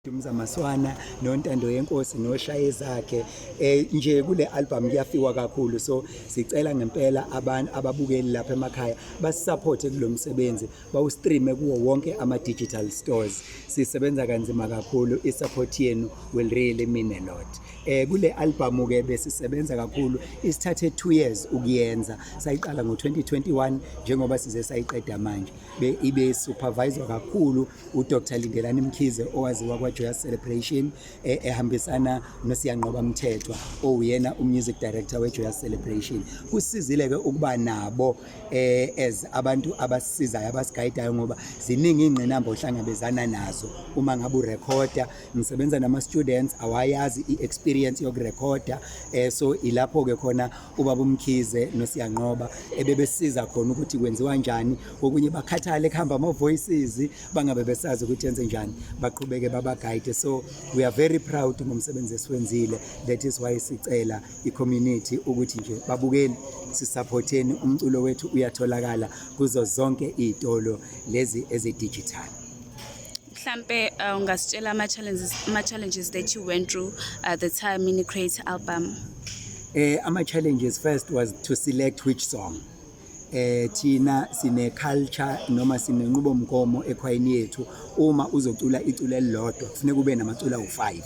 Dumza Maswana nontando yenkosi noshaye zakhe nje kule album kuyafiwa kakhulu, so sicela ngempela abantu ababukeli lapha emakhaya basisupport kulomsebenzi, bawustreame kuwo wonke ama digital stores. Sisebenza kanzima kakhulu, isupport yenu will really mean a lot. Kule album ke besisebenza kakhulu, isithathe 2 years ukuyenza, sayiqala ngo-2021 njengoba size sayiqeda manje. Ibe supervisor kakhulu uDr. Lindelani Mkhize owaziwa kwa-Joyous Celebration, ehambisana noSiyanqoba Mthethwa oyena umusic director we-Joyous Celebration. Kusizile ke ukuba nabo as abantu abasizayo abasigayidayo, ngoba ziningi ingqinamba ohlangabezana nazo uma ngabe urecorder. Ngisebenza nama-students awayazi i-experience yokurekhoda, so ilapho ke khona ubaba Mkhize noSiyanqoba ebebesiza khona ukuthi kwenziwa njani, okunye bakhathale kuhamba ama-voices bangabe besazi ukuthi yenze njani, baqhubeke babaguide. So we are very proud ngomsebenzi esiwenzile. That is why sicela i-community ukuthi nje babukeli sisupporteni umculo wethu, uyatholakala kuzo zonke izitolo lezi ezi-digital. Mhlambe ungasitshela ama-challenges that you went through the time in create album? Ama-challenges first was to select which song. Thina sine culture noma sine nqubomgomo ekhwayini yethu, uma uzocula iculo elilodwa kufanele kube namacula u5.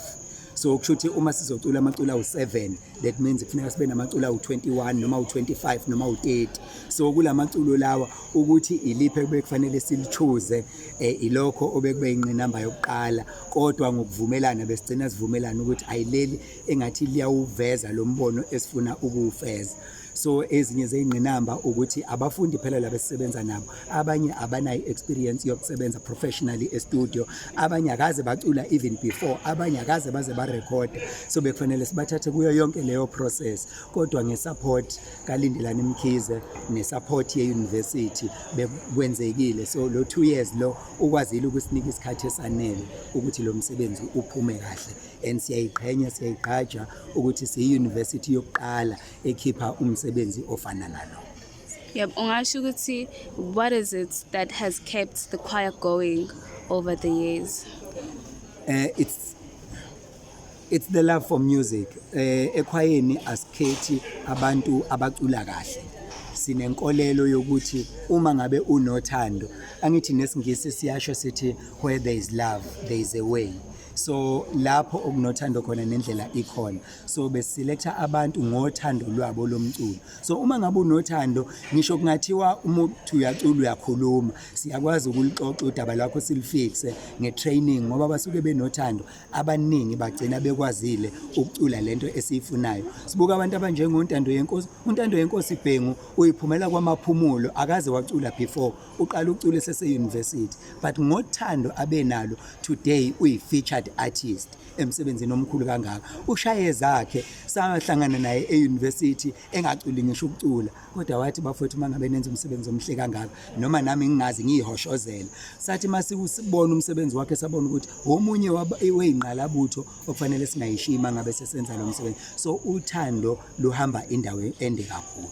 So kushuthi uma sizocula amacula u7, that means kufanele sibe namacula u21 noma u25 noma u30. So kulamaculo lawa ukuthi iliphe bekufanele silichoose, ilokho obekube ingqinamba yokuqala, kodwa ngokuvumelana besigcina sivumelana ukuthi ayileli engathi liyawuveza lo mbono esifuna ukuwufeza. So ezinye zeyingqinamba ukuthi abafundi phela labesebenza nabo, abanye abanayo experience yokusebenza professionally e-studio, abanye akaze bacula even before, abanye akaze baze barecord. So bekufanele sibathathe kuyo yonke leyo process, kodwa ngesupport kaLindelani Mkhize nesupport ye-university bekwenzekile. So lo 2 years lo ukwazile ukusinika isikhathi esanele ukuthi lo msebenzi uphume kahle, and siyayiqhenya siyayigqaja ukuthi siyi-university yokuqala ekhipha umsebenzi ofana nalo. Yep, ungasho ukuthi what is it that has kept the choir going over the years? It's the love for music. Ekhwayeni asikhethi abantu abacula kahle. Sinenkolelo yokuthi uma ngabe unothando, angithi nesingisi siyasho sithi where there is love there is a way. So lapho okunothando khona nendlela ikhona. So beselecta abantu ngothando lwabo lomculo. So uma ngabe unothando, ngisho kungathiwa umuntu uyacula uyakhuluma, siyakwazi ukulixoxa udaba lwakho silifixe ngetraining, ngoba basuke benothando abaningi bagcina bekwazile ukucula lento esiyifunayo. Sibuka abantu abanjengontando yenkosi, untando yenkosi Bhengu uyiphumela kwamaphumulo, akaze wacula before, uqala ukucula sese-university, but ngothando abenalo today uyi-featured artist emsebenzini omkhulu kangaka. Ushaye zakhe sahlangana naye e-university engaculi ngisho ukucula, kodwa wathi bafowethu mangabe nenza umsebenzi omhle kangaka, noma nami ngingazi ngiyihoshozela, sathi masibona umsebenzi wakhe sabona ukuthi omunye weyingqalabutho okufanele singayishiya mangabe sesenza lo msebenzi. So uthando luhamba indawo ende kakhulu.